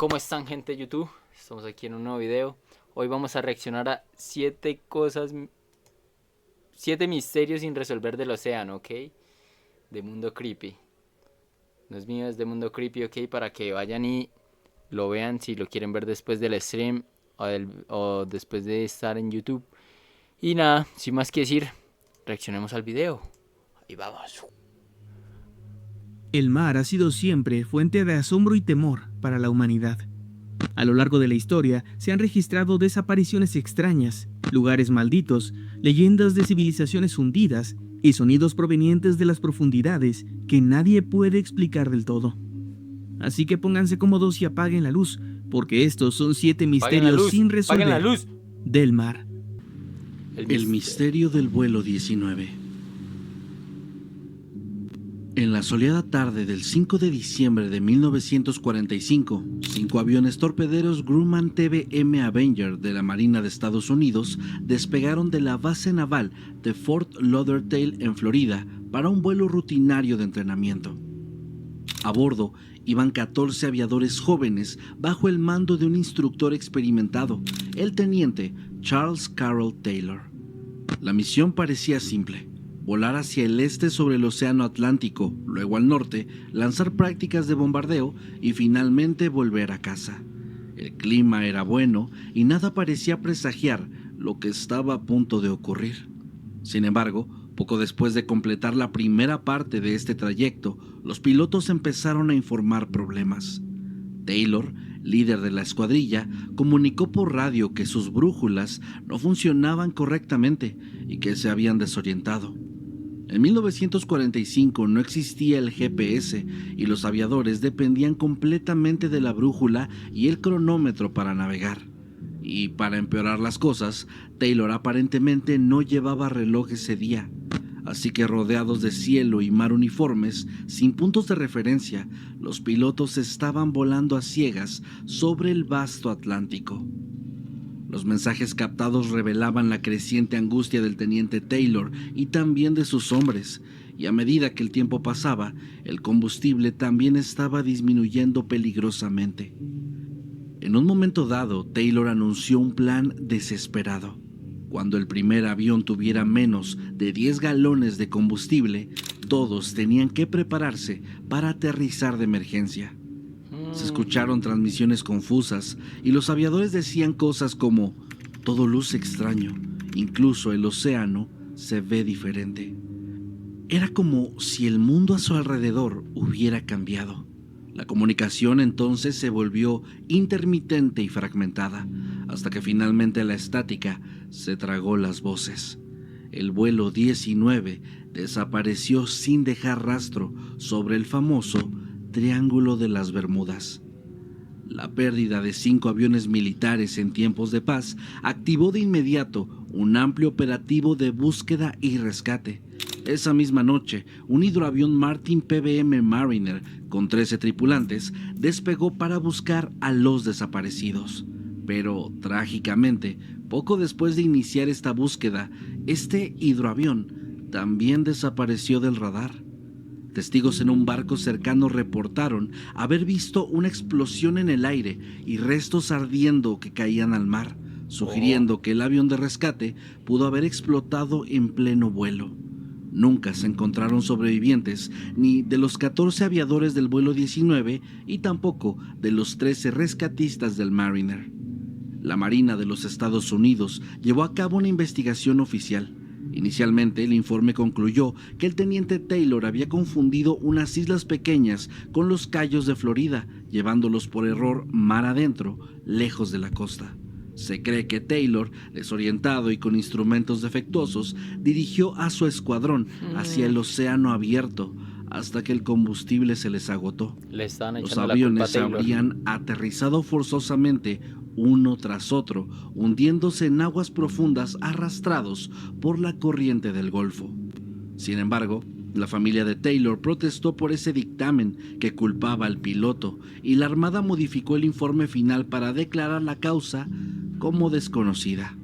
¿Cómo están, gente de YouTube? Estamos aquí en un nuevo video. Hoy vamos a reaccionar a 7 misterios sin resolver del océano, ¿ok? De Mundo Creepy. No es mío, es de Mundo Creepy, ¿ok? Para que vayan y lo vean si lo quieren ver después del stream o después de estar en YouTube. Y nada, sin más que decir, reaccionemos al video. Ahí vamos. El mar ha sido siempre fuente de asombro y temor para la humanidad. A lo largo de la historia se han registrado desapariciones extrañas, lugares malditos, leyendas de civilizaciones hundidas y sonidos provenientes de las profundidades que nadie puede explicar del todo. Así que pónganse cómodos y apaguen la luz, porque estos son 7 misterios sin resolver del mar. El misterio del vuelo 19. En la soleada tarde del 5 de diciembre de 1945, 5 aviones torpederos Grumman TBM Avenger de la Marina de Estados Unidos despegaron de la base naval de Fort Lauderdale en Florida para un vuelo rutinario de entrenamiento. A bordo iban 14 aviadores jóvenes bajo el mando de un instructor experimentado, el teniente Charles Carroll Taylor. La misión parecía simple: volar hacia el este sobre el océano Atlántico, luego al norte, lanzar prácticas de bombardeo y finalmente volver a casa. El clima era bueno y nada parecía presagiar lo que estaba a punto de ocurrir. Sin embargo, poco después de completar la primera parte de este trayecto, los pilotos empezaron a informar problemas. Taylor, líder de la escuadrilla, comunicó por radio que sus brújulas no funcionaban correctamente y que se habían desorientado. En 1945 no existía el GPS y los aviadores dependían completamente de la brújula y el cronómetro para navegar. Y para empeorar las cosas, Taylor aparentemente no llevaba reloj ese día. Así que, rodeados de cielo y mar uniformes, sin puntos de referencia, los pilotos estaban volando a ciegas sobre el vasto Atlántico. Los mensajes captados revelaban la creciente angustia del teniente Taylor y también de sus hombres, y a medida que el tiempo pasaba, el combustible también estaba disminuyendo peligrosamente. En un momento dado, Taylor anunció un plan desesperado. Cuando el primer avión tuviera menos de 10 galones de combustible, todos tenían que prepararse para aterrizar de emergencia. Se escucharon transmisiones confusas y los aviadores decían cosas como: todo luce extraño, incluso el océano se ve diferente. Era como si el mundo a su alrededor hubiera cambiado. La comunicación entonces se volvió intermitente y fragmentada, hasta que finalmente la estática se tragó las voces. El vuelo 19 desapareció sin dejar rastro sobre el famoso Triángulo de las Bermudas. La pérdida de 5 aviones militares en tiempos de paz activó de inmediato un amplio operativo de búsqueda y rescate. Esa misma noche, un hidroavión Martin PBM Mariner con 13 tripulantes despegó para buscar a los desaparecidos. Pero, trágicamente, poco después de iniciar esta búsqueda, este hidroavión también desapareció del radar. Testigos en un barco cercano reportaron haber visto una explosión en el aire y restos ardiendo que caían al mar, sugiriendo que el avión de rescate pudo haber explotado en pleno vuelo. Nunca se encontraron sobrevivientes ni de los 14 aviadores del vuelo 19 y tampoco de los 13 rescatistas del Mariner. La Marina de los Estados Unidos llevó a cabo una investigación oficial. Inicialmente, el informe concluyó que el teniente Taylor había confundido unas islas pequeñas con los cayos de Florida, llevándolos por error mar adentro, lejos de la costa. Se cree que Taylor, desorientado y con instrumentos defectuosos, dirigió a su escuadrón hacia el océano abierto, hasta que el combustible se les agotó. Los aviones habrían aterrizado forzosamente uno tras otro, hundiéndose en aguas profundas arrastrados por la corriente del Golfo. Sin embargo, la familia de Taylor protestó por ese dictamen que culpaba al piloto, y la Armada modificó el informe final para declarar la causa como desconocida.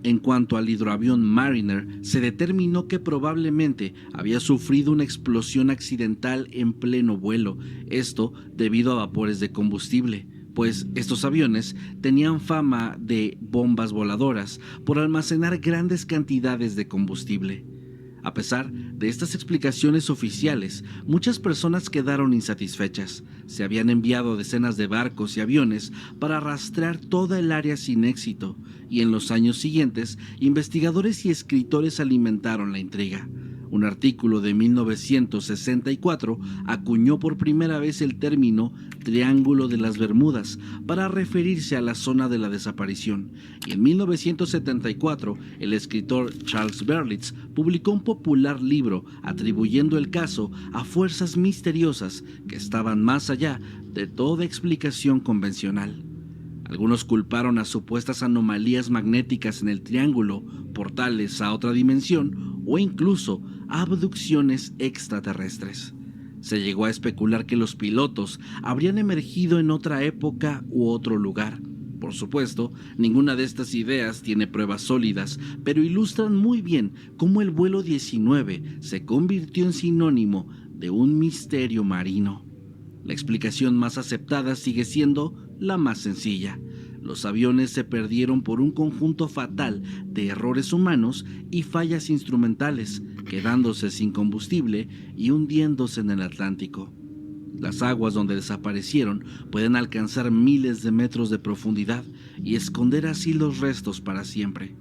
En cuanto al hidroavión Mariner, se determinó que probablemente había sufrido una explosión accidental en pleno vuelo, esto debido a vapores de combustible, pues estos aviones tenían fama de bombas voladoras por almacenar grandes cantidades de combustible. A pesar de estas explicaciones oficiales, muchas personas quedaron insatisfechas. Se habían enviado decenas de barcos y aviones para rastrear toda el área sin éxito, y en los años siguientes, investigadores y escritores alimentaron la intriga. Un artículo de 1964 acuñó por primera vez el término Triángulo de las Bermudas para referirse a la zona de la desaparición, y en 1974 el escritor Charles Berlitz publicó un popular libro atribuyendo el caso a fuerzas misteriosas que estaban más allá de toda explicación convencional. Algunos culparon a supuestas anomalías magnéticas en el triángulo, portales a otra dimensión o incluso abducciones extraterrestres. Se llegó a especular que los pilotos habrían emergido en otra época u otro lugar. Por supuesto, ninguna de estas ideas tiene pruebas sólidas, pero ilustran muy bien cómo el vuelo 19 se convirtió en sinónimo de un misterio marino. La explicación más aceptada sigue siendo la más sencilla. Los aviones se perdieron por un conjunto fatal de errores humanos y fallas instrumentales, quedándose sin combustible y hundiéndose en el Atlántico. Las aguas donde desaparecieron pueden alcanzar miles de metros de profundidad y esconder así los restos para siempre.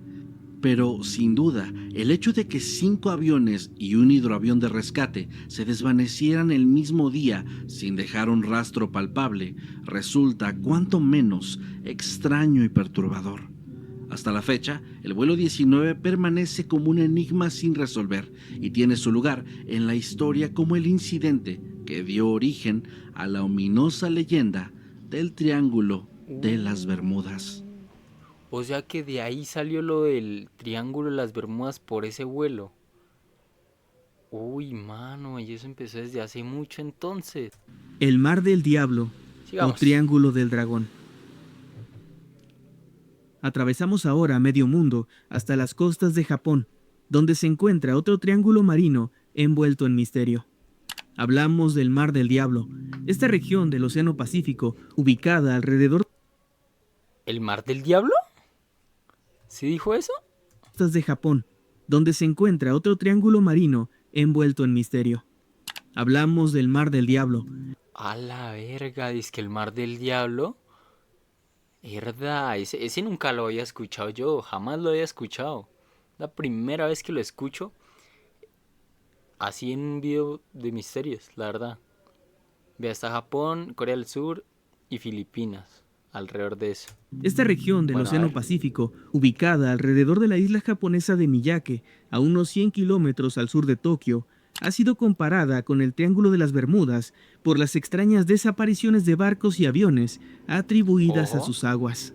Pero, sin duda, el hecho de que 5 aviones y un hidroavión de rescate se desvanecieran el mismo día sin dejar un rastro palpable resulta cuanto menos extraño y perturbador. Hasta la fecha, el vuelo 19 permanece como un enigma sin resolver y tiene su lugar en la historia como el incidente que dio origen a la ominosa leyenda del Triángulo de las Bermudas. O sea que de ahí salió lo del Triángulo de las Bermudas por ese vuelo. Uy, mano, y eso empezó desde hace mucho entonces. El Mar del Diablo Sigamos. o Triángulo del Dragón. Atravesamos ahora medio mundo hasta las costas de Japón, donde se encuentra otro triángulo marino envuelto en misterio. Hablamos del Mar del Diablo, esta región del Océano Pacífico ubicada alrededor ¿El Mar del Diablo? ¿Sí dijo eso? de Japón, donde se encuentra otro triángulo marino envuelto en misterio. Hablamos del Mar del Diablo. A la verga, dice que el Mar del Diablo. Verdad, ese nunca lo había escuchado yo, jamás lo había escuchado. La primera vez que lo escucho así en un video de misterios, la verdad. Ve hasta Japón, Corea del Sur y Filipinas. Alrededor de eso. Esta región del Bueno, Océano Pacífico, ubicada alrededor de la isla japonesa de Miyake, a unos 100 kilómetros al sur de Tokio, ha sido comparada con el Triángulo de las Bermudas por las extrañas desapariciones de barcos y aviones atribuidas a Ojo. sus aguas.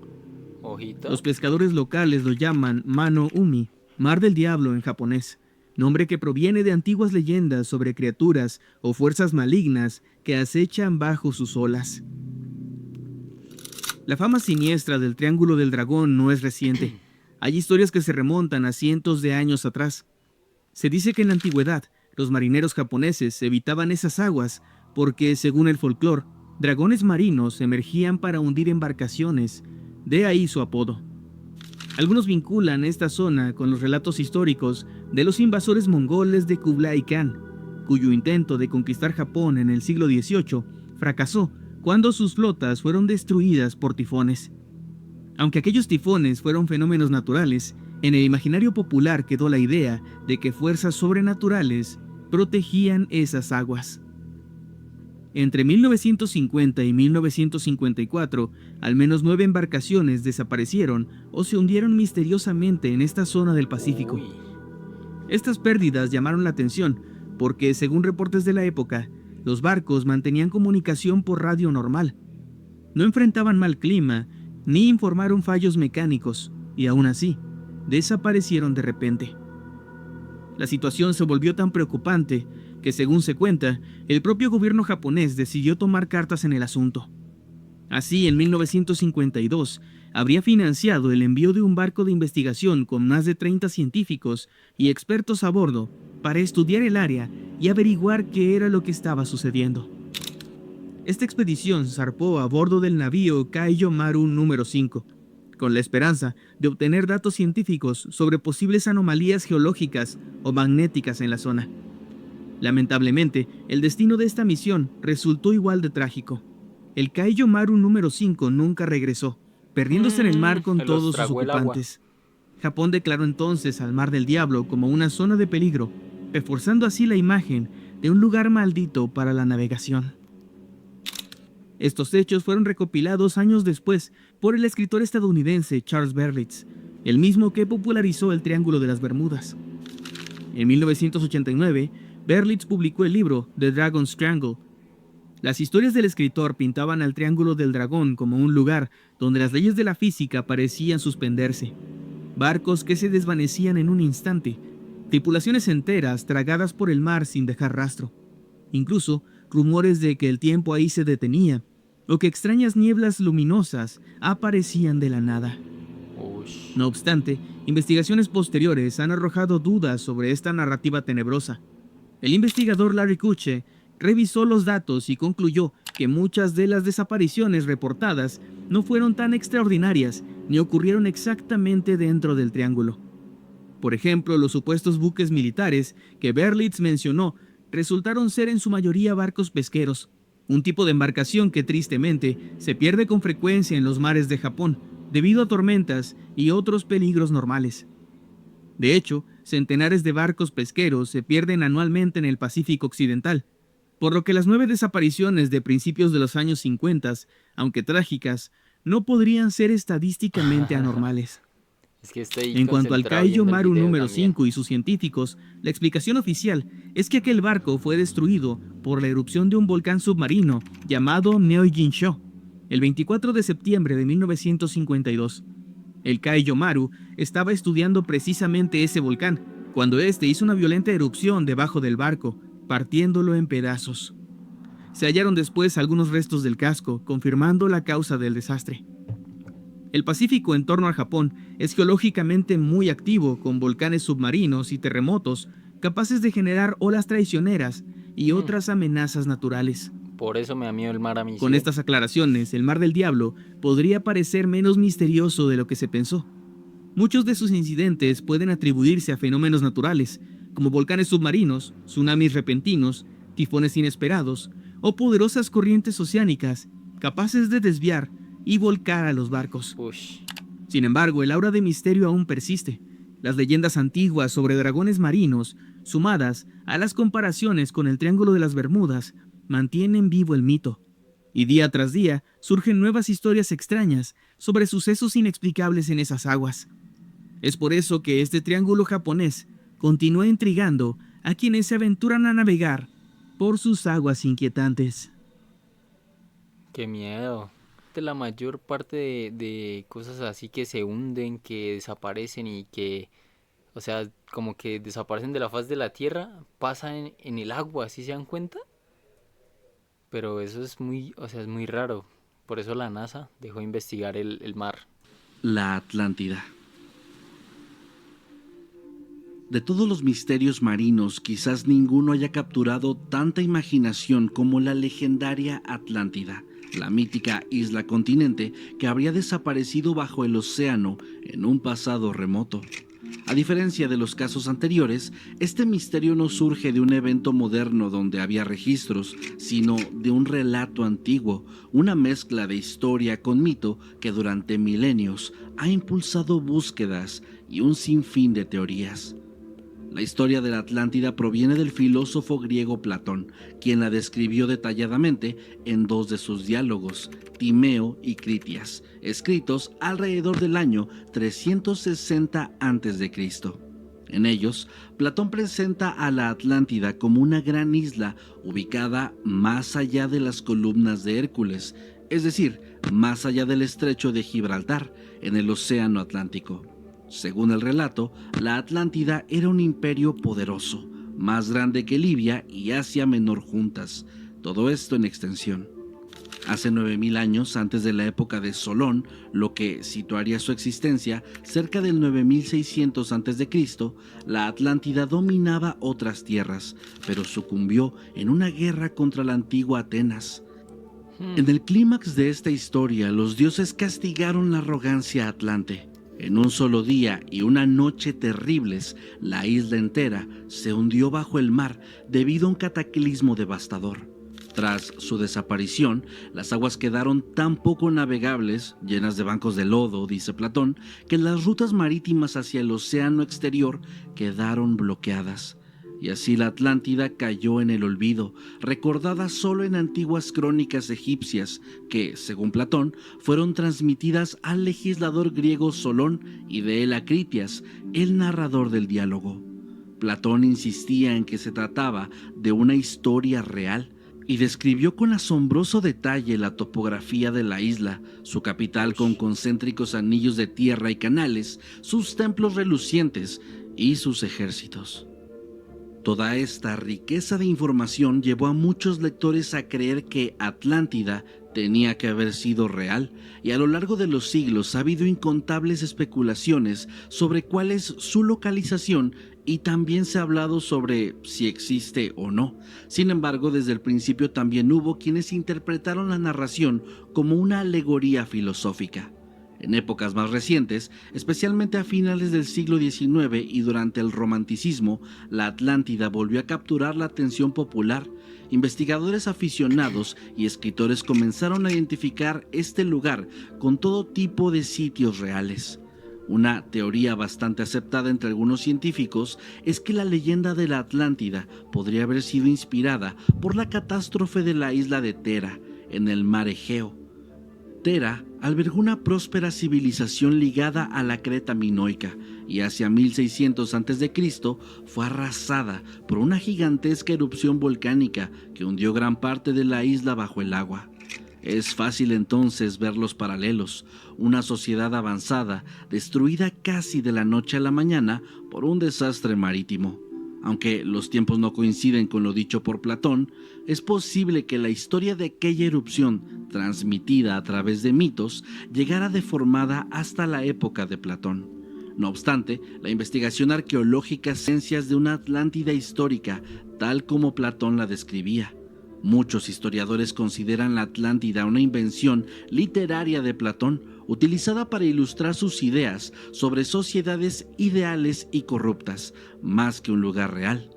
Ojito. Los pescadores locales lo llaman Mano Umi, Mar del Diablo en japonés, nombre que proviene de antiguas leyendas sobre criaturas o fuerzas malignas que acechan bajo sus olas. La fama siniestra del Triángulo del Dragón no es reciente. Hay historias que se remontan a cientos de años atrás. Se dice que en la antigüedad, los marineros japoneses evitaban esas aguas porque, según el folclore, dragones marinos emergían para hundir embarcaciones, de ahí su apodo. Algunos vinculan esta zona con los relatos históricos de los invasores mongoles de Kublai Khan, cuyo intento de conquistar Japón en el siglo XVIII fracasó cuando sus flotas fueron destruidas por tifones. Aunque aquellos tifones fueron fenómenos naturales, en el imaginario popular quedó la idea de que fuerzas sobrenaturales protegían esas aguas. Entre 1950 y 1954, al menos 9 embarcaciones desaparecieron o se hundieron misteriosamente en esta zona del Pacífico. Uy. Estas pérdidas llamaron la atención porque, según reportes de la época, los barcos mantenían comunicación por radio normal. No enfrentaban mal clima ni informaron fallos mecánicos y aún así, desaparecieron de repente. La situación se volvió tan preocupante que, según se cuenta, el propio gobierno japonés decidió tomar cartas en el asunto. Así, en 1952, habría financiado el envío de un barco de investigación con más de 30 científicos y expertos a bordo para estudiar el área y averiguar qué era lo que estaba sucediendo. esta expedición zarpó a bordo del navío Kaiyo Maru número 5, con la esperanza de obtener datos científicos sobre posibles anomalías geológicas o magnéticas en la zona. Lamentablemente, el destino de esta misión resultó igual de trágico. El Kaiyo Maru número 5 nunca regresó, perdiéndose en el mar con Se los todos sus tragó el agua. ocupantes. Japón declaró entonces al Mar del Diablo como una zona de peligro, reforzando así la imagen de un lugar maldito para la navegación. Estos hechos fueron recopilados años después por el escritor estadounidense Charles Berlitz, el mismo que popularizó el Triángulo de las Bermudas. En 1989, Berlitz publicó el libro The Dragon's Triangle. Las historias del escritor pintaban al Triángulo del Dragón como un lugar donde las leyes de la física parecían suspenderse. Barcos que se desvanecían en un instante, tripulaciones enteras tragadas por el mar sin dejar rastro. Incluso rumores de que el tiempo ahí se detenía, o que extrañas nieblas luminosas aparecían de la nada. Ush. No obstante, investigaciones posteriores han arrojado dudas sobre esta narrativa tenebrosa. El investigador Larry Kuche revisó los datos y concluyó que muchas de las desapariciones reportadas no fueron tan extraordinarias ni ocurrieron exactamente dentro del triángulo. Por ejemplo, los supuestos buques militares que Berlitz mencionó resultaron ser en su mayoría barcos pesqueros, un tipo de embarcación que tristemente se pierde con frecuencia en los mares de Japón debido a tormentas y otros peligros normales. De hecho, centenares de barcos pesqueros se pierden anualmente en el Pacífico Occidental, por lo que las 9 desapariciones de principios de los años 50, aunque trágicas, no podrían ser estadísticamente anormales. Es que estoy En cuanto al concentrado Kaiyo viendo el Maru video número también. 5 y sus científicos, la explicación oficial es que aquel barco fue destruido por la erupción de un volcán submarino llamado Myeojin-sho, el 24 de septiembre de 1952. El Kaiyo Maru estaba estudiando precisamente ese volcán, cuando este hizo una violenta erupción debajo del barco, partiéndolo en pedazos. Se hallaron después algunos restos del casco, confirmando la causa del desastre. El Pacífico en torno a Japón es geológicamente muy activo, con volcanes submarinos y terremotos capaces de generar olas traicioneras y otras amenazas naturales. Por eso me da miedo el mar a mí. Con ¿sí? estas aclaraciones, el Mar del Diablo podría parecer menos misterioso de lo que se pensó. Muchos de sus incidentes pueden atribuirse a fenómenos naturales, como volcanes submarinos, tsunamis repentinos, tifones inesperados o poderosas corrientes oceánicas capaces de desviar y volcar a los barcos. Ush. Sin embargo, el aura de misterio aún persiste. Las leyendas antiguas sobre dragones marinos, sumadas a las comparaciones con el Triángulo de las Bermudas, mantienen vivo el mito. Y día tras día surgen nuevas historias extrañas sobre sucesos inexplicables en esas aguas. Es por eso que este triángulo japonés continúa intrigando a quienes se aventuran a navegar por sus aguas inquietantes. Qué miedo. La mayor parte de cosas así que se hunden, que desaparecen y que, o sea, como que desaparecen de la faz de la tierra, pasan en el agua, ¿sí se dan cuenta? Pero eso es muy, o sea, es muy raro. Por eso la NASA dejó de investigar el mar. La Atlántida. De todos los misterios marinos, quizás ninguno haya capturado tanta imaginación como la legendaria Atlántida, la mítica isla continente que habría desaparecido bajo el océano en un pasado remoto. A diferencia de los casos anteriores, este misterio no surge de un evento moderno donde había registros, sino de un relato antiguo, una mezcla de historia con mito que durante milenios ha impulsado búsquedas y un sinfín de teorías. La historia de la Atlántida proviene del filósofo griego Platón, quien la describió detalladamente en 2 de sus diálogos, Timeo y Critias, escritos alrededor del año 360 a.C. En ellos, Platón presenta a la Atlántida como una gran isla ubicada más allá de las columnas de Hércules, es decir, más allá del estrecho de Gibraltar, en el océano Atlántico. Según el relato, la Atlántida era un imperio poderoso, más grande que Libia y Asia Menor juntas, todo esto en extensión. Hace 9000 años, antes de la época de Solón, lo que situaría su existencia cerca del 9600 a.C., la Atlántida dominaba otras tierras, pero sucumbió en una guerra contra la antigua Atenas. En el clímax de esta historia, los dioses castigaron la arrogancia atlante. En un solo día y una noche terribles, la isla entera se hundió bajo el mar debido a un cataclismo devastador. Tras su desaparición, las aguas quedaron tan poco navegables, llenas de bancos de lodo, dice Platón, que las rutas marítimas hacia el océano exterior quedaron bloqueadas. Y así la Atlántida cayó en el olvido, recordada solo en antiguas crónicas egipcias que, según Platón, fueron transmitidas al legislador griego Solón y de él a Critias, el narrador del diálogo. Platón insistía en que se trataba de una historia real y describió con asombroso detalle la topografía de la isla, su capital con concéntricos anillos de tierra y canales, sus templos relucientes y sus ejércitos. Toda esta riqueza de información llevó a muchos lectores a creer que Atlántida tenía que haber sido real, y a lo largo de los siglos ha habido incontables especulaciones sobre cuál es su localización, y también se ha hablado sobre si existe o no. Sin embargo, desde el principio también hubo quienes interpretaron la narración como una alegoría filosófica. En épocas más recientes, especialmente a finales del siglo XIX y durante el Romanticismo, la Atlántida volvió a capturar la atención popular. Investigadores aficionados y escritores comenzaron a identificar este lugar con todo tipo de sitios reales. Una teoría bastante aceptada entre algunos científicos es que la leyenda de la Atlántida podría haber sido inspirada por la catástrofe de la isla de Tera, en el mar Egeo. Tera albergó una próspera civilización ligada a la Creta minoica y hacia 1600 a.C. fue arrasada por una gigantesca erupción volcánica que hundió gran parte de la isla bajo el agua. Es fácil entonces ver los paralelos, una sociedad avanzada destruida casi de la noche a la mañana por un desastre marítimo. Aunque los tiempos no coinciden con lo dicho por Platón, es posible que la historia de aquella erupción, transmitida a través de mitos, llegara deformada hasta la época de Platón. No obstante, la investigación arqueológica evidencias de una Atlántida histórica, tal como Platón la describía. Muchos historiadores consideran la Atlántida una invención literaria de Platón, utilizada para ilustrar sus ideas sobre sociedades ideales y corruptas, más que un lugar real.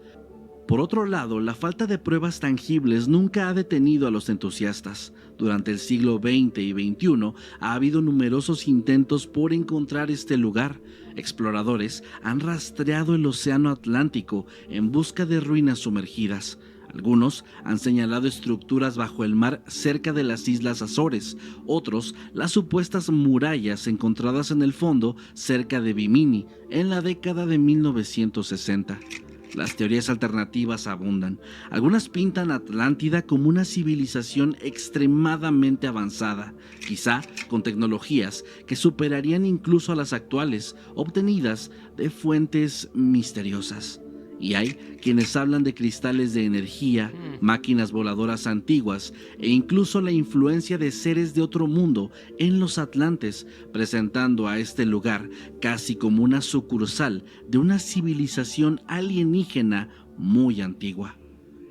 Por otro lado, la falta de pruebas tangibles nunca ha detenido a los entusiastas. Durante el siglo XX y XXI ha habido numerosos intentos por encontrar este lugar. Exploradores han rastreado el océano Atlántico en busca de ruinas sumergidas. Algunos han señalado estructuras bajo el mar cerca de las Islas Azores, otros las supuestas murallas encontradas en el fondo cerca de Bimini en la década de 1960. Las teorías alternativas abundan. Algunas pintan a Atlántida como una civilización extremadamente avanzada, quizá con tecnologías que superarían incluso a las actuales, obtenidas de fuentes misteriosas. Y hay quienes hablan de cristales de energía, máquinas voladoras antiguas e incluso la influencia de seres de otro mundo en los atlantes, presentando a este lugar casi como una sucursal de una civilización alienígena muy antigua.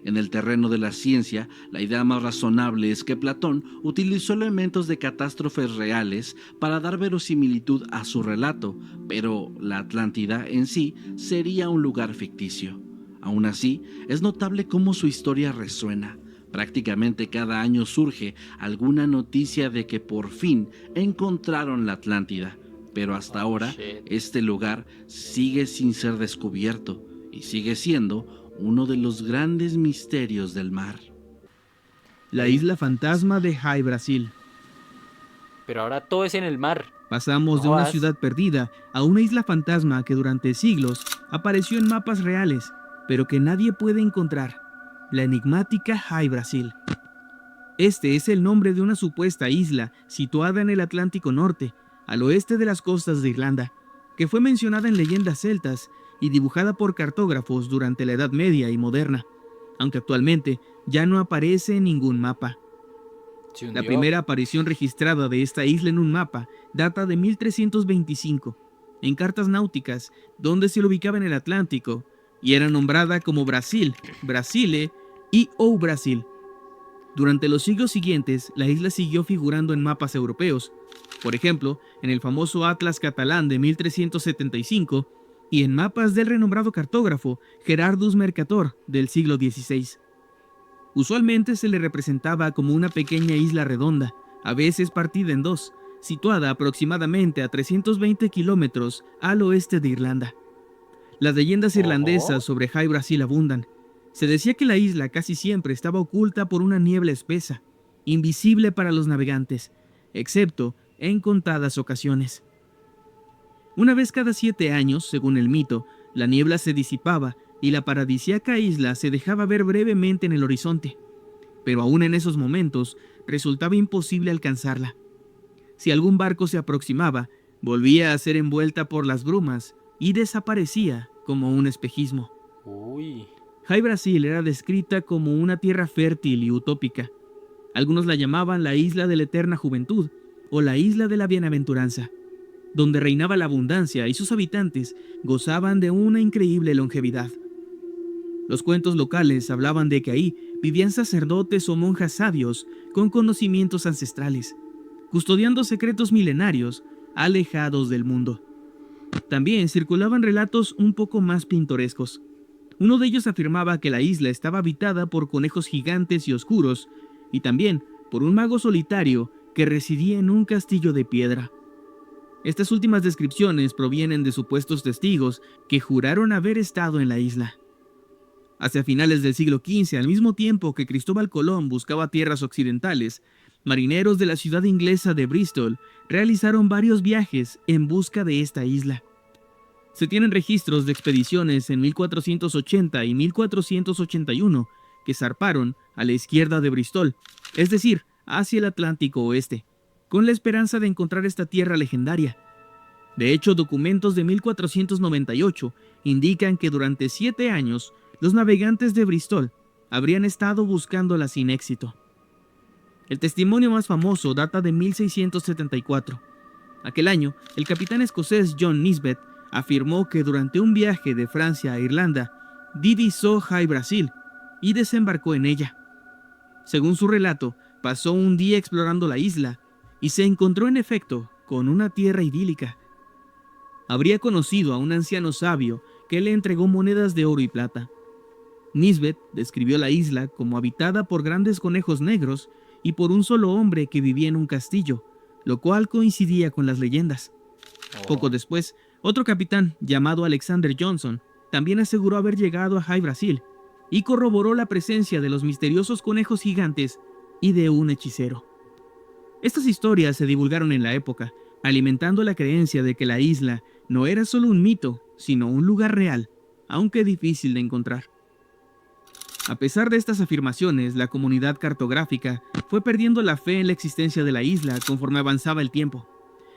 En el terreno de la ciencia, la idea más razonable es que Platón utilizó elementos de catástrofes reales para dar verosimilitud a su relato, pero la Atlántida en sí sería un lugar ficticio. Aún así, es notable cómo su historia resuena. Prácticamente cada año surge alguna noticia de que por fin encontraron la Atlántida, pero hasta ahora este lugar sigue sin ser descubierto y sigue siendo uno de los grandes misterios del mar. La isla fantasma de Jai, Brasil. Pero ahora todo es en el mar. Pasamos de una ciudad perdida a una isla fantasma que durante siglos apareció en mapas reales, pero que nadie puede encontrar. La enigmática Jai, Brasil. Este es el nombre de una supuesta isla situada en el Atlántico Norte, al oeste de las costas de Irlanda, que fue mencionada en leyendas celtas y dibujada por cartógrafos durante la Edad Media y moderna, aunque actualmente ya no aparece en ningún mapa. La primera aparición registrada de esta isla en un mapa data de 1325, en cartas náuticas, donde se lo ubicaba en el Atlántico, y era nombrada como Brasil, Brasile y Ou Brasil. Durante los siglos siguientes, la isla siguió figurando en mapas europeos, por ejemplo, en el famoso Atlas catalán de 1375 y en mapas del renombrado cartógrafo Gerardus Mercator del siglo XVI. Usualmente se le representaba como una pequeña isla redonda, a veces partida en dos, situada aproximadamente a 320 kilómetros al oeste de Irlanda. Las leyendas irlandesas sobre High Brasil abundan. Se decía que la isla casi siempre estaba oculta por una niebla espesa, invisible para los navegantes, excepto en contadas ocasiones. Una vez cada 7 años, según el mito, la niebla se disipaba y la paradisíaca isla se dejaba ver brevemente en el horizonte, pero aún en esos momentos resultaba imposible alcanzarla. Si algún barco se aproximaba, volvía a ser envuelta por las brumas y desaparecía como un espejismo. Uy. High Brasil era descrita como una tierra fértil y utópica. Algunos la llamaban la isla de la eterna juventud o la isla de la bienaventuranza, donde reinaba la abundancia y sus habitantes gozaban de una increíble longevidad. Los cuentos locales hablaban de que ahí vivían sacerdotes o monjas sabios con conocimientos ancestrales, custodiando secretos milenarios alejados del mundo. También circulaban relatos un poco más pintorescos. Uno de ellos afirmaba que la isla estaba habitada por conejos gigantes y oscuros, y también por un mago solitario que residía en un castillo de piedra. Estas últimas descripciones provienen de supuestos testigos que juraron haber estado en la isla. Hacia finales del siglo XV, al mismo tiempo que Cristóbal Colón buscaba tierras occidentales, marineros de la ciudad inglesa de Bristol realizaron varios viajes en busca de esta isla. Se tienen registros de expediciones en 1480 y 1481 que zarparon a la izquierda de Bristol, es decir, hacia el Atlántico Oeste, con la esperanza de encontrar esta tierra legendaria. De hecho, documentos de 1498 indican que durante 7 años los navegantes de Bristol habrían estado buscándola sin éxito. El testimonio más famoso data de 1674. Aquel año, el capitán escocés John Nisbet afirmó que durante un viaje de Francia a Irlanda, divisó High Brasil y desembarcó en ella. Según su relato, pasó un día explorando la isla y se encontró en efecto con una tierra idílica. Habría conocido a un anciano sabio que le entregó monedas de oro y plata. Nisbet describió la isla como habitada por grandes conejos negros y por un solo hombre que vivía en un castillo, lo cual coincidía con las leyendas. Poco después, otro capitán llamado Alexander Johnson también aseguró haber llegado a High Brasil y corroboró la presencia de los misteriosos conejos gigantes y de un hechicero. Estas historias se divulgaron en la época, alimentando la creencia de que la isla no era solo un mito, sino un lugar real, aunque difícil de encontrar. A pesar de estas afirmaciones, la comunidad cartográfica fue perdiendo la fe en la existencia de la isla conforme avanzaba el tiempo.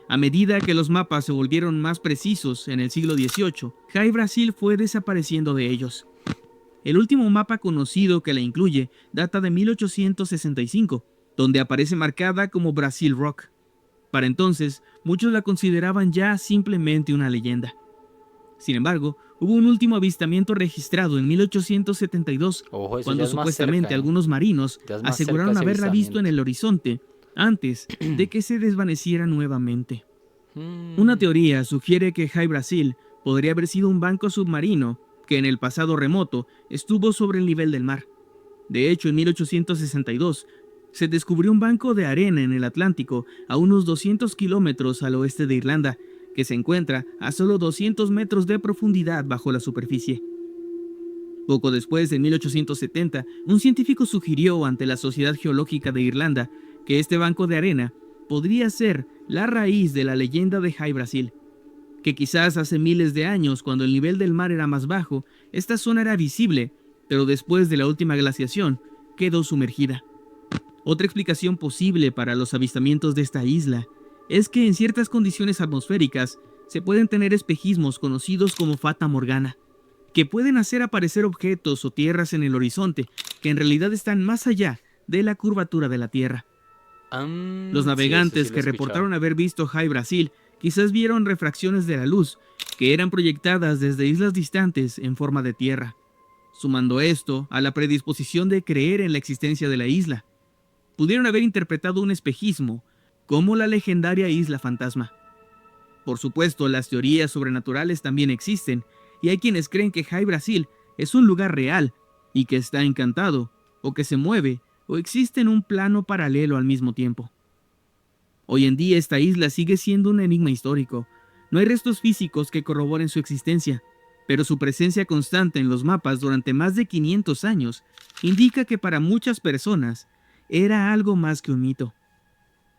A medida que los mapas se volvieron más precisos en el siglo XVIII, High Brasil fue desapareciendo de ellos. El último mapa conocido que la incluye data de 1865, donde aparece marcada como Brasil Rock. Para entonces, muchos la consideraban ya simplemente una leyenda. Sin embargo, hubo un último avistamiento registrado en 1872, cuando supuestamente algunos marinos aseguraron haberla visto en el horizonte antes de que se desvaneciera nuevamente. Una teoría sugiere que High Brasil podría haber sido un banco submarino que en el pasado remoto estuvo sobre el nivel del mar. De hecho, en 1862 se descubrió un banco de arena en el Atlántico a unos 200 kilómetros al oeste de Irlanda, que se encuentra a solo 200 metros de profundidad bajo la superficie. Poco después, en 1870, un científico sugirió ante la Sociedad Geológica de Irlanda que este banco de arena podría ser la raíz de la leyenda de High Brasil, que quizás hace miles de años, cuando el nivel del mar era más bajo, esta zona era visible, pero después de la última glaciación, quedó sumergida. Otra explicación posible para los avistamientos de esta isla es que en ciertas condiciones atmosféricas se pueden tener espejismos conocidos como Fata Morgana, que pueden hacer aparecer objetos o tierras en el horizonte que en realidad están más allá de la curvatura de la Tierra. Los navegantes que reportaron haber visto High Brasil quizás vieron refracciones de la luz que eran proyectadas desde islas distantes en forma de tierra. Sumando esto a la predisposición de creer en la existencia de la isla, pudieron haber interpretado un espejismo, como la legendaria Isla Fantasma. Por supuesto, las teorías sobrenaturales también existen, y hay quienes creen que High Brasil es un lugar real, y que está encantado, o que se mueve, o existe en un plano paralelo al mismo tiempo. Hoy en día esta isla sigue siendo un enigma histórico. No hay restos físicos que corroboren su existencia, pero su presencia constante en los mapas durante más de 500 años indica que para muchas personas era algo más que un mito.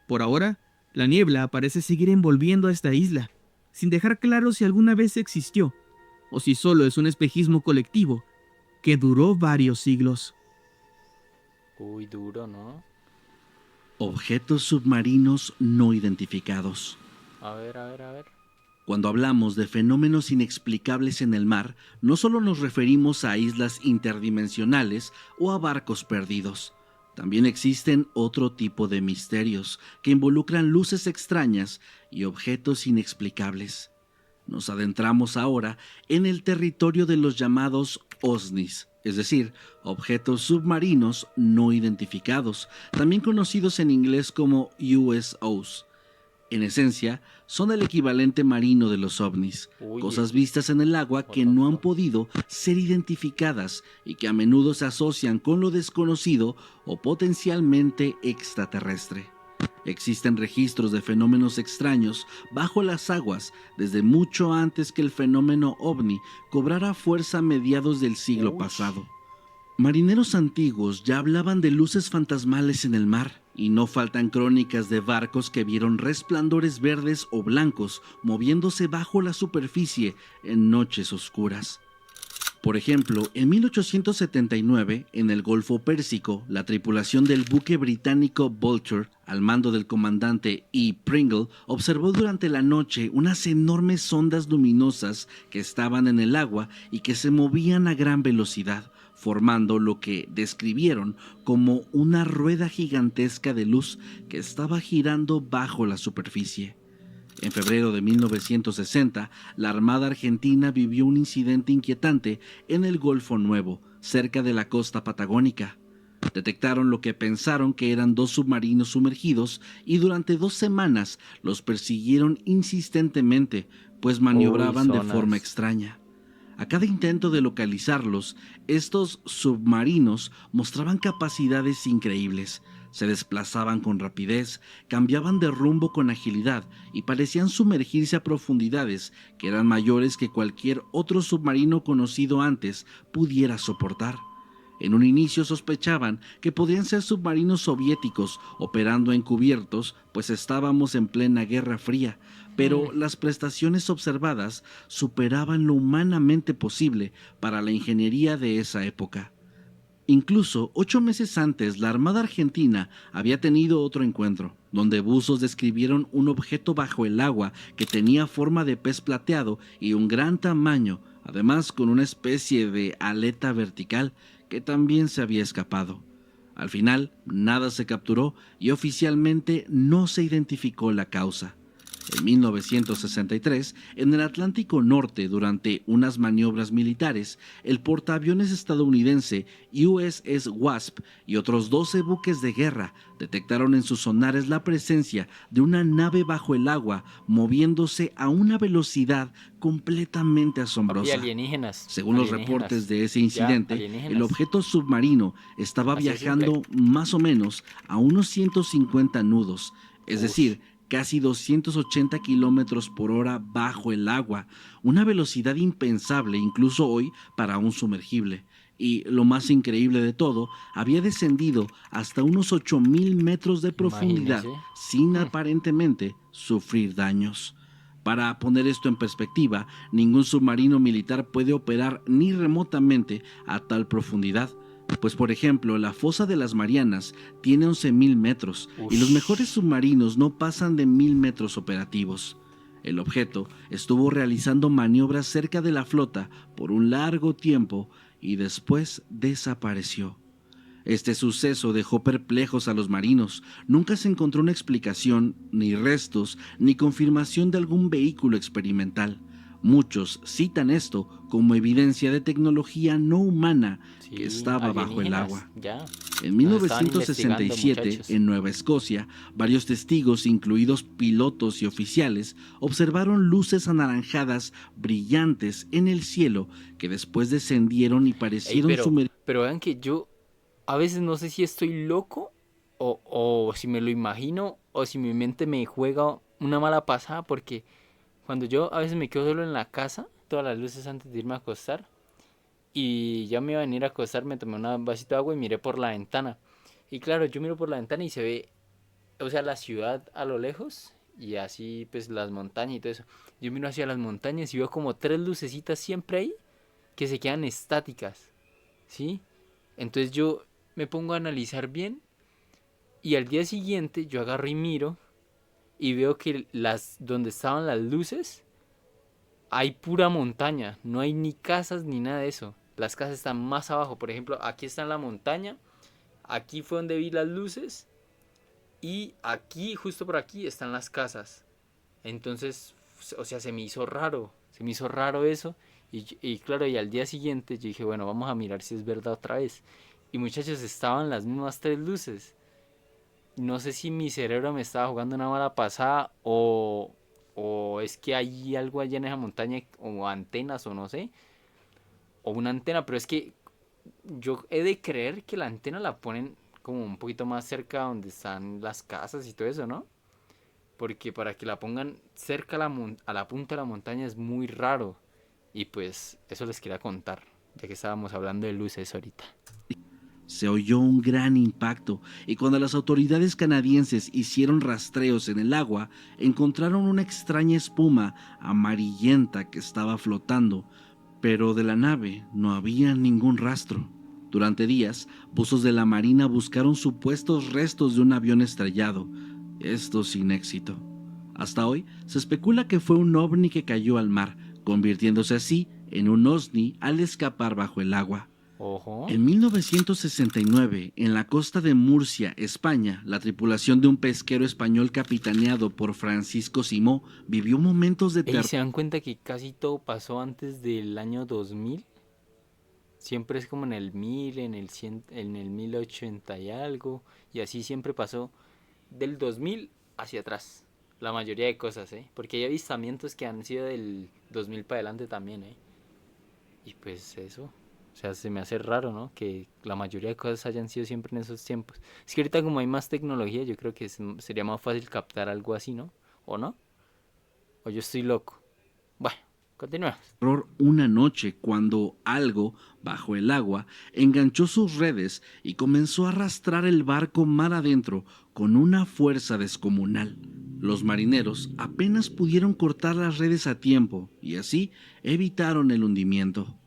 Por ahora, la niebla parece seguir envolviendo a esta isla, sin dejar claro si alguna vez existió, o si solo es un espejismo colectivo que duró varios siglos. Uy, duro, ¿no? Objetos submarinos no identificados. A ver, a ver, a ver. Cuando hablamos de fenómenos inexplicables en el mar, no solo nos referimos a islas interdimensionales o a barcos perdidos. También existen otro tipo de misterios que involucran luces extrañas y objetos inexplicables. Nos adentramos ahora en el territorio de los llamados OSNIs, es decir, objetos submarinos no identificados, también conocidos en inglés como USOs. En esencia, son el equivalente marino de los ovnis, Uy, cosas vistas en el agua que no han podido ser identificadas y que a menudo se asocian con lo desconocido o potencialmente extraterrestre. Existen registros de fenómenos extraños bajo las aguas desde mucho antes que el fenómeno ovni cobrara fuerza a mediados del siglo pasado. Marineros antiguos ya hablaban de luces fantasmales en el mar, y no faltan crónicas de barcos que vieron resplandores verdes o blancos moviéndose bajo la superficie en noches oscuras. Por ejemplo, en 1879, en el Golfo Pérsico, la tripulación del buque británico Vulture, al mando del comandante E. Pringle, observó durante la noche unas enormes ondas luminosas que estaban en el agua y que se movían a gran velocidad, formando lo que describieron como una rueda gigantesca de luz que estaba girando bajo la superficie. En febrero de 1960, la Armada Argentina vivió un incidente inquietante en el Golfo Nuevo, cerca de la costa patagónica. Detectaron lo que pensaron que eran 2 submarinos sumergidos y durante 2 semanas los persiguieron insistentemente, pues maniobraban de forma extraña. A cada intento de localizarlos, estos submarinos mostraban capacidades increíbles. Se desplazaban con rapidez, cambiaban de rumbo con agilidad y parecían sumergirse a profundidades que eran mayores que cualquier otro submarino conocido antes pudiera soportar. En un inicio sospechaban que podrían ser submarinos soviéticos operando encubiertos, pues estábamos en plena Guerra Fría, pero las prestaciones observadas superaban lo humanamente posible para la ingeniería de esa época. Incluso 8 meses antes, la Armada Argentina había tenido otro encuentro, donde buzos describieron un objeto bajo el agua que tenía forma de pez plateado y un gran tamaño, además con una especie de aleta vertical que también se había escapado. Al final, nada se capturó y oficialmente no se identificó la causa. En 1963, en el Atlántico Norte, durante unas maniobras militares, el portaaviones estadounidense USS Wasp y otros 12 buques de guerra detectaron en sus sonares la presencia de una nave bajo el agua moviéndose a una velocidad completamente asombrosa. Según los reportes de ese incidente, el objeto submarino estaba viajando más o menos a unos 150 nudos, es decir, casi 280 kilómetros por hora bajo el agua, una velocidad impensable incluso hoy para un sumergible. Y lo más increíble de todo, había descendido hasta unos 8,000 metros de profundidad sin aparentemente sufrir daños. Para poner esto en perspectiva, ningún submarino militar puede operar ni remotamente a tal profundidad. Pues por ejemplo, la fosa de las Marianas tiene 11,000 metros y los mejores submarinos no pasan de 1,000 metros operativos. El objeto estuvo realizando maniobras cerca de la flota por un largo tiempo y después desapareció. Este suceso dejó perplejos a los marinos. Nunca se encontró una explicación, ni restos, ni confirmación de algún vehículo experimental. Muchos citan esto como evidencia de tecnología no humana que estaba bajo el agua. En Nos estaban investigando, 1967, muchachos. en Nueva Escocia, varios testigos, incluidos pilotos y oficiales, observaron luces anaranjadas brillantes en el cielo que después descendieron y Ey, parecieron sumergir. pero vean que yo a veces no sé si estoy loco o si me lo imagino o si mi mente me juega una mala pasada porque cuando yo a veces me quedo solo en la casa, todas las luces antes de irme a acostar y ya me iba a venir a acostar, me tomé un vasito de agua y miré por la ventana. Y claro, yo miro por la ventana y se ve, o sea, la ciudad a lo lejos y así pues las montañas y todo eso. Yo miro hacia las montañas y veo como tres lucecitas siempre ahí que se quedan estáticas, ¿sí? Entonces yo me pongo a analizar bien y al día siguiente yo agarro y miro y veo que las donde estaban las luces hay pura montaña, no hay ni casas ni nada de eso. Las casas están más abajo, por ejemplo, aquí está en la montaña, aquí fue donde vi las luces y aquí, justo por aquí, están las casas. Entonces, o sea, se me hizo raro eso. Y claro, y al día siguiente yo dije, bueno, vamos a mirar si es verdad otra vez. Y muchachos, estaban las mismas tres luces. No sé si mi cerebro me estaba jugando una mala pasada o es que hay algo allá en esa montaña o antenas o no sé. O una antena, pero es que yo he de creer que la antena la ponen como un poquito más cerca donde están las casas y todo eso, ¿no? Porque para que la pongan cerca a la punta de la montaña es muy raro. Y pues eso les quería contar, ya que estábamos hablando de luces ahorita. Se oyó un gran impacto y cuando las autoridades canadienses hicieron rastreos en el agua, encontraron una extraña espuma amarillenta que estaba flotando, pero de la nave no había ningún rastro. Durante días, buzos de la Marina buscaron supuestos restos de un avión estrellado, esto sin éxito. Hasta hoy, se especula que fue un ovni que cayó al mar, convirtiéndose así en un OSNI al escapar bajo el agua. Ojo. En 1969, en la costa de Murcia, España, la tripulación de un pesquero español capitaneado por Francisco Simó vivió momentos de Ey, terror. ¿se dan cuenta que casi todo pasó antes del año 2000? Siempre es como en el 1000, en el 100, en el 1080 y algo. Y así siempre pasó del 2000 hacia atrás. La mayoría de cosas, ¿eh? Porque hay avistamientos que han sido del 2000 para adelante también, ¿eh? Y pues eso. O sea, se me hace raro, ¿no? Que la mayoría de cosas hayan sido siempre en esos tiempos. Es que ahorita como hay más tecnología, yo creo que sería más fácil captar algo así, ¿no? ¿O no? ¿O yo estoy loco? Bueno, continuemos. Una noche cuando algo, bajo el agua, enganchó sus redes y comenzó a arrastrar el barco mar adentro con una fuerza descomunal. Los marineros apenas pudieron cortar las redes a tiempo y así evitaron el hundimiento.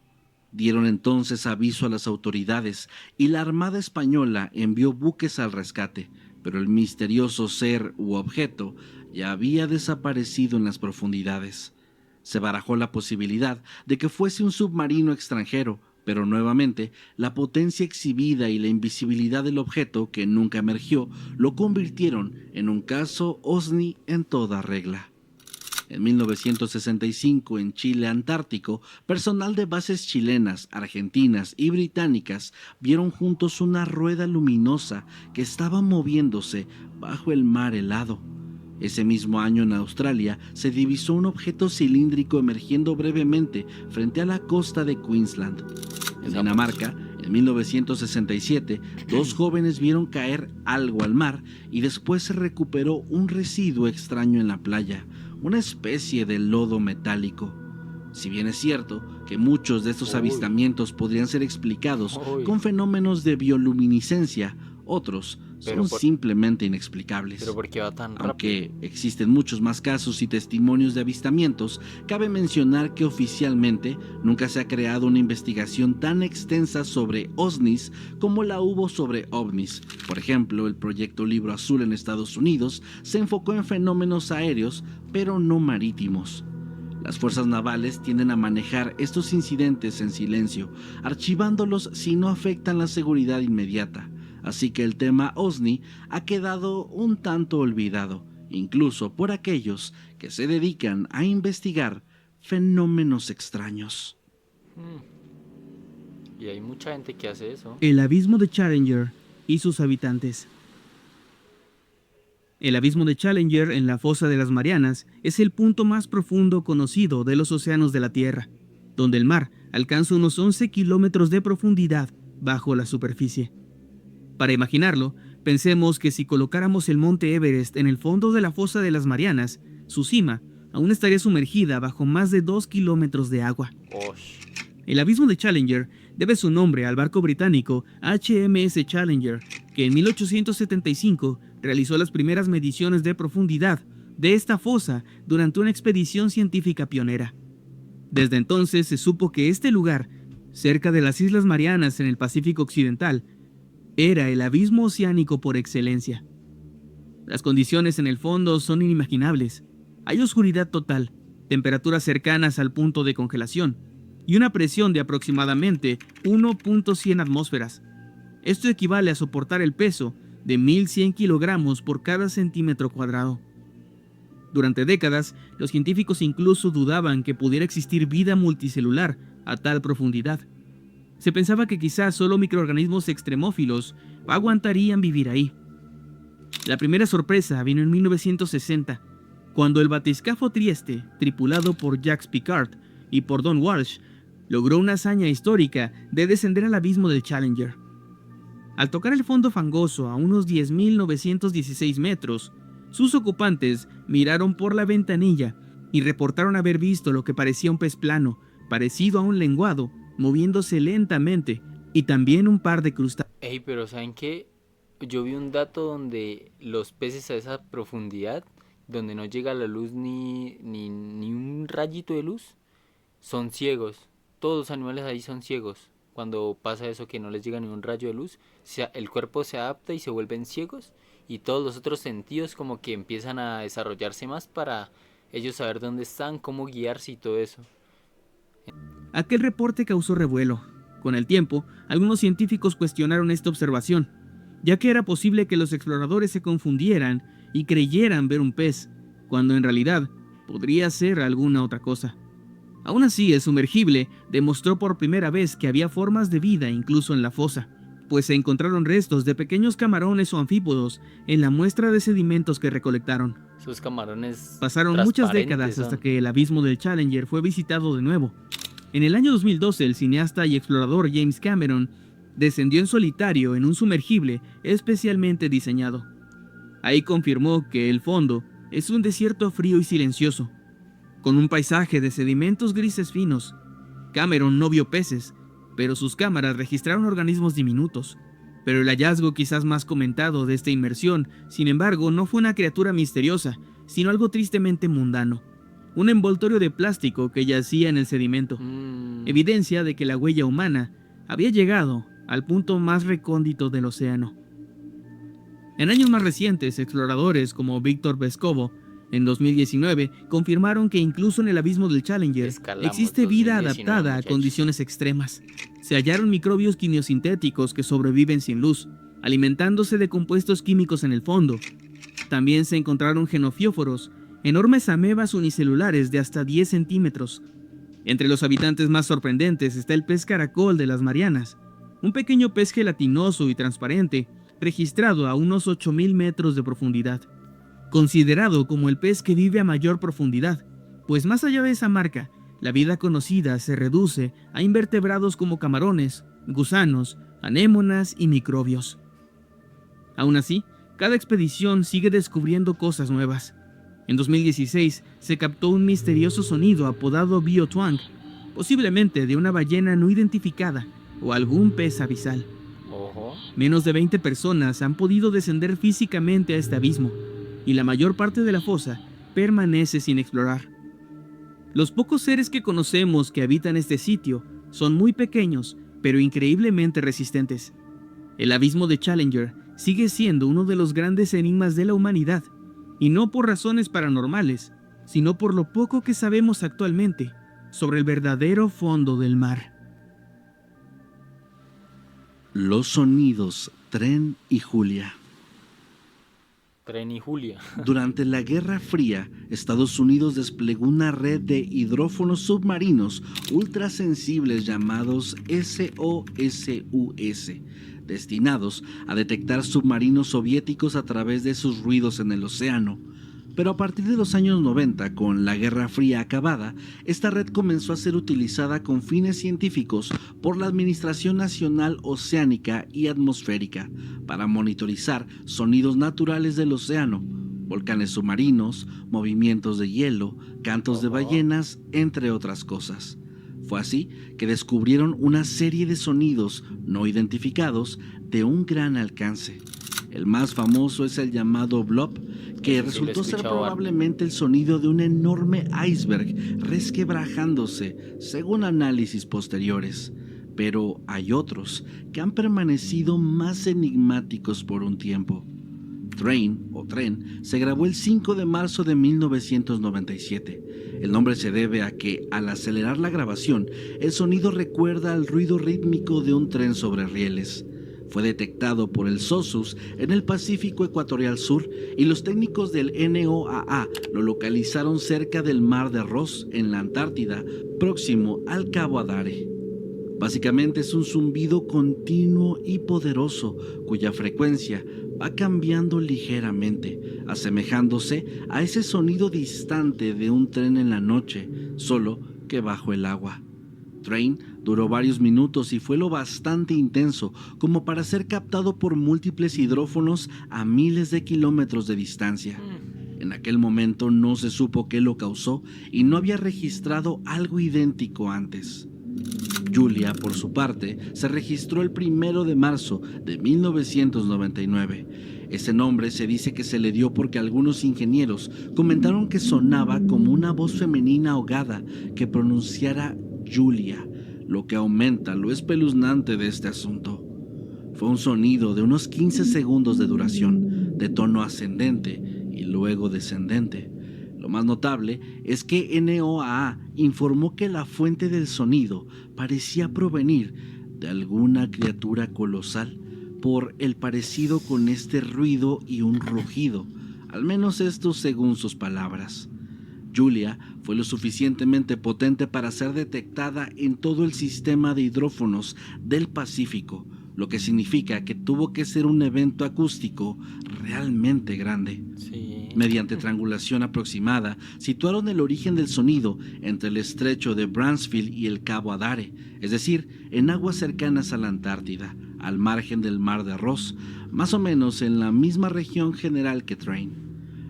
Dieron entonces aviso a las autoridades y la Armada Española envió buques al rescate, pero el misterioso ser u objeto ya había desaparecido en las profundidades. Se barajó la posibilidad de que fuese un submarino extranjero, pero nuevamente la potencia exhibida y la invisibilidad del objeto, que nunca emergió, lo convirtieron en un caso OSNI en toda regla. En 1965, en Chile Antártico, personal de bases chilenas, argentinas y británicas vieron juntos una rueda luminosa que estaba moviéndose bajo el mar helado. Ese mismo año en Australia se divisó un objeto cilíndrico emergiendo brevemente frente a la costa de Queensland. En Dinamarca, en 1967, dos jóvenes vieron caer algo al mar y después se recuperó un residuo extraño en la playa, una especie de lodo metálico. Si bien es cierto que muchos de estos avistamientos podrían ser explicados con fenómenos de bioluminiscencia, otros son simplemente inexplicables. Pero ¿por qué va tan rápido? Aunque existen muchos más casos y testimonios de avistamientos, cabe mencionar que oficialmente nunca se ha creado una investigación tan extensa sobre OSNIs como la hubo sobre OVNIs. Por ejemplo, el proyecto Libro Azul en Estados Unidos se enfocó en fenómenos aéreos, pero no marítimos. Las fuerzas navales tienden a manejar estos incidentes en silencio, archivándolos si no afectan la seguridad inmediata. Así que el tema OSNI ha quedado un tanto olvidado, incluso por aquellos que se dedican a investigar fenómenos extraños. Y hay mucha gente que hace eso. El abismo de Challenger y sus habitantes. El abismo de Challenger en la fosa de las Marianas es el punto más profundo conocido de los océanos de la Tierra, donde el mar alcanza unos 11 kilómetros de profundidad bajo la superficie. Para imaginarlo, pensemos que si colocáramos el monte Everest en el fondo de la fosa de las Marianas, su cima aún estaría sumergida bajo más de 2 kilómetros de agua. Osh. El abismo de Challenger debe su nombre al barco británico HMS Challenger, que en 1875 realizó las primeras mediciones de profundidad de esta fosa durante una expedición científica pionera. Desde entonces se supo que este lugar, cerca de las Islas Marianas en el Pacífico Occidental, era el abismo oceánico por excelencia. Las condiciones en el fondo son inimaginables. Hay oscuridad total, temperaturas cercanas al punto de congelación y una presión de aproximadamente 1.100 atmósferas. Esto equivale a soportar el peso de 1.100 kilogramos por cada centímetro cuadrado. Durante décadas, los científicos incluso dudaban que pudiera existir vida multicelular a tal profundidad. Se pensaba que quizás solo microorganismos extremófilos aguantarían vivir ahí. La primera sorpresa vino en 1960, cuando el batiscafo Trieste, tripulado por Jacques Piccard y por Don Walsh, logró una hazaña histórica de descender al abismo del Challenger. Al tocar el fondo fangoso a unos 10.916 metros, sus ocupantes miraron por la ventanilla y reportaron haber visto lo que parecía un pez plano, parecido a un lenguado, moviéndose lentamente, y también un par de crustáceos. Ey, pero ¿saben qué? Yo vi un dato donde los peces a esa profundidad, donde no llega la luz ni un rayito de luz, son ciegos. Todos los animales ahí son ciegos. Cuando pasa eso que no les llega ni un rayo de luz, el cuerpo se adapta y se vuelven ciegos, y todos los otros sentidos como que empiezan a desarrollarse más para ellos saber dónde están, cómo guiarse y todo eso. Aquel reporte causó revuelo. Con el tiempo, algunos científicos cuestionaron esta observación, ya que era posible que los exploradores se confundieran y creyeran ver un pez, cuando en realidad podría ser alguna otra cosa. Aún así, el sumergible demostró por primera vez que había formas de vida incluso en la fosa, pues se encontraron restos de pequeños camarones o anfípodos en la muestra de sedimentos que recolectaron. Sus camarones Pasaron muchas décadas hasta que el abismo del Challenger fue visitado de nuevo. En el año 2012, el cineasta y explorador James Cameron descendió en solitario en un sumergible especialmente diseñado. Ahí confirmó que el fondo es un desierto frío y silencioso, con un paisaje de sedimentos grises finos. Cameron no vio peces, pero sus cámaras registraron organismos diminutos. Pero el hallazgo quizás más comentado de esta inmersión, sin embargo, no fue una criatura misteriosa, sino algo tristemente mundano. Un envoltorio de plástico que yacía en el sedimento. Evidencia de que la huella humana había llegado al punto más recóndito del océano. En años más recientes, exploradores como Víctor Vescovo, en 2019, confirmaron que incluso en el abismo del Challenger existe vida adaptada a condiciones extremas. Se hallaron microbios quimiosintéticos que sobreviven sin luz, alimentándose de compuestos químicos en el fondo. También se encontraron genofióforos, enormes amebas unicelulares de hasta 10 centímetros. Entre los habitantes más sorprendentes está el pez caracol de las Marianas, un pequeño pez gelatinoso y transparente, registrado a unos 8.000 metros de profundidad. Considerado como el pez que vive a mayor profundidad, pues más allá de esa marca, la vida conocida se reduce a invertebrados como camarones, gusanos, anémonas y microbios. Aún así, cada expedición sigue descubriendo cosas nuevas. En 2016 se captó un misterioso sonido apodado biotwang, posiblemente de una ballena no identificada o algún pez abisal. Menos de 20 personas han podido descender físicamente a este abismo, y la mayor parte de la fosa permanece sin explorar. Los pocos seres que conocemos que habitan este sitio son muy pequeños, pero increíblemente resistentes. El abismo de Challenger sigue siendo uno de los grandes enigmas de la humanidad, y no por razones paranormales, sino por lo poco que sabemos actualmente sobre el verdadero fondo del mar. Los sonidos, Tren y Julia. Tren y Julia. Durante la Guerra Fría, Estados Unidos desplegó una red de hidrófonos submarinos ultrasensibles llamados SOSUS, destinados a detectar submarinos soviéticos a través de sus ruidos en el océano. Pero a partir de los años 90, con la Guerra Fría acabada, esta red comenzó a ser utilizada con fines científicos por la Administración Nacional Oceánica y Atmosférica para monitorizar sonidos naturales del océano, volcanes submarinos, movimientos de hielo, cantos de ballenas, entre otras cosas. Fue así que descubrieron una serie de sonidos no identificados de un gran alcance. El más famoso es el llamado blob, que resultó ser probablemente el sonido de un enorme iceberg resquebrajándose, según análisis posteriores. Pero hay otros que han permanecido más enigmáticos por un tiempo. Train o Tren se grabó el 5 de marzo de 1997. El nombre se debe a que, al acelerar la grabación, el sonido recuerda al ruido rítmico de un tren sobre rieles. Fue detectado por el SOSUS en el Pacífico Ecuatorial Sur y los técnicos del NOAA lo localizaron cerca del Mar de Ross, en la Antártida, próximo al Cabo Adare. Básicamente es un zumbido continuo y poderoso cuya frecuencia va cambiando ligeramente, asemejándose a ese sonido distante de un tren en la noche, solo que bajo el agua. Train duró varios minutos y fue lo bastante intenso como para ser captado por múltiples hidrófonos a miles de kilómetros de distancia. En aquel momento no se supo qué lo causó y no había registrado algo idéntico antes. Julia, por su parte, se registró el 1 de marzo de 1999. Ese nombre se dice que se le dio porque algunos ingenieros comentaron que sonaba como una voz femenina ahogada que pronunciara Julia, lo que aumenta lo espeluznante de este asunto. Fue un sonido de unos 15 segundos de duración, de tono ascendente y luego descendente. Lo más notable es que NOAA informó que la fuente del sonido parecía provenir de alguna criatura colosal por el parecido con este ruido y un rugido, al menos esto según sus palabras. Julia fue lo suficientemente potente para ser detectada en todo el sistema de hidrófonos del Pacífico, lo que significa que tuvo que ser un evento acústico realmente grande. Sí. Mediante triangulación aproximada, situaron el origen del sonido entre el estrecho de Bransfield y el Cabo Adare, es decir, en aguas cercanas a la Antártida, al margen del Mar de Ross, más o menos en la misma región general que Train.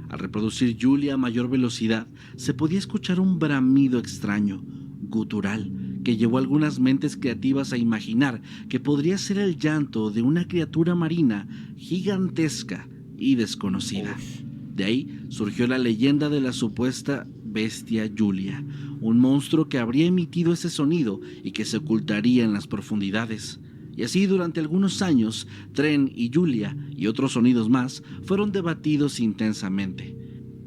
Al reproducir Julia a mayor velocidad, se podía escuchar un bramido extraño, gutural, que llevó a algunas mentes creativas a imaginar que podría ser el llanto de una criatura marina gigantesca y desconocida. De ahí surgió la leyenda de la supuesta bestia Julia, un monstruo que habría emitido ese sonido y que se ocultaría en las profundidades. Y así durante algunos años, Tren y Julia y otros sonidos más fueron debatidos intensamente.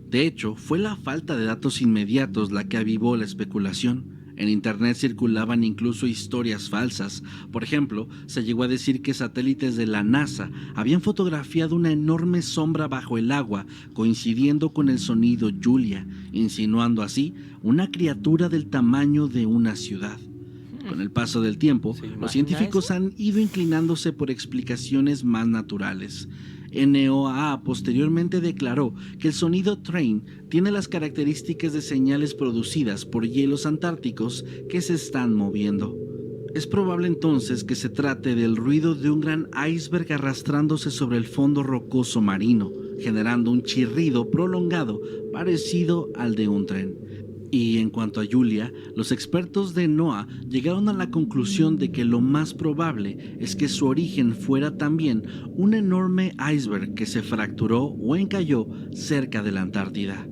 De hecho, fue la falta de datos inmediatos la que avivó la especulación. En internet circulaban incluso historias falsas. Por ejemplo, se llegó a decir que satélites de la NASA habían fotografiado una enorme sombra bajo el agua coincidiendo con el sonido Julia, insinuando así una criatura del tamaño de una ciudad. Con el paso del tiempo, los científicos han ido inclinándose por explicaciones más naturales. NOAA posteriormente declaró que el sonido Train tiene las características de señales producidas por hielos antárticos que se están moviendo. Es probable entonces que se trate del ruido de un gran iceberg arrastrándose sobre el fondo rocoso marino, generando un chirrido prolongado parecido al de un tren. Y en cuanto a Julia, los expertos de NOAA llegaron a la conclusión de que lo más probable es que su origen fuera también un enorme iceberg que se fracturó o encalló cerca de la Antártida.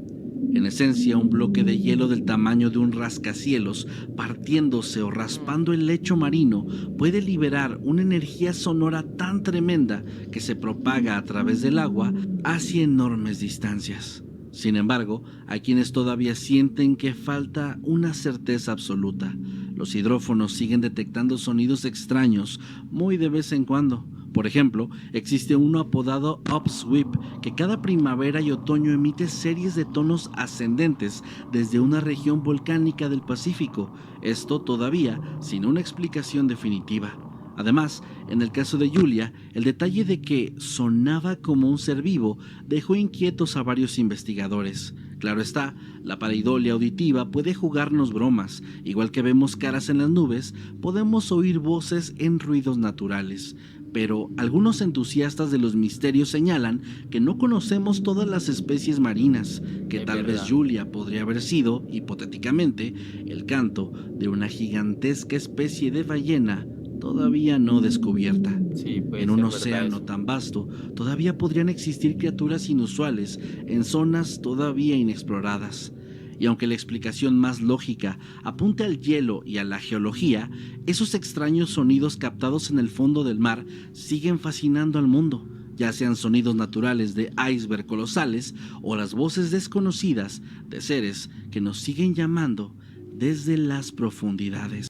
En esencia, un bloque de hielo del tamaño de un rascacielos partiéndose o raspando el lecho marino puede liberar una energía sonora tan tremenda que se propaga a través del agua hacia enormes distancias. Sin embargo, hay quienes todavía sienten que falta una certeza absoluta. Los hidrófonos siguen detectando sonidos extraños muy de vez en cuando, Por ejemplo, existe uno apodado Upsweep, que cada primavera y otoño emite series de tonos ascendentes desde una región volcánica del Pacífico, esto todavía sin una explicación definitiva. Además, en el caso de Julia, el detalle de que sonaba como un ser vivo dejó inquietos a varios investigadores. Claro está, la pareidolia auditiva puede jugarnos bromas. Igual que vemos caras en las nubes, podemos oír voces en ruidos naturales. Pero algunos entusiastas de los misterios señalan que no conocemos todas las especies marinas, que Es tal verdad. vez Julia podría haber sido, hipotéticamente, el canto de una gigantesca especie de ballena todavía no descubierta. Sí, puede En un ser verdad océano eso. tan vasto, todavía podrían existir criaturas inusuales en zonas todavía inexploradas. Y aunque la explicación más lógica apunte al hielo y a la geología, esos extraños sonidos captados en el fondo del mar siguen fascinando al mundo, ya sean sonidos naturales de iceberg colosales o las voces desconocidas de seres que nos siguen llamando desde las profundidades.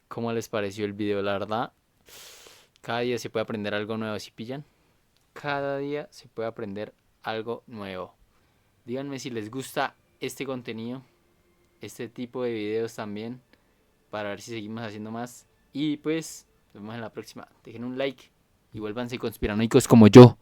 ¿Cómo les pareció el video? La verdad, cada día se puede aprender algo nuevo, ¿sí pillan? Cada día se puede aprender algo nuevo. Díganme si les gusta este contenido, este tipo de videos también, para ver si seguimos haciendo más. Y pues, nos vemos en la próxima. Dejen un like y vuélvanse conspiranoicos como yo.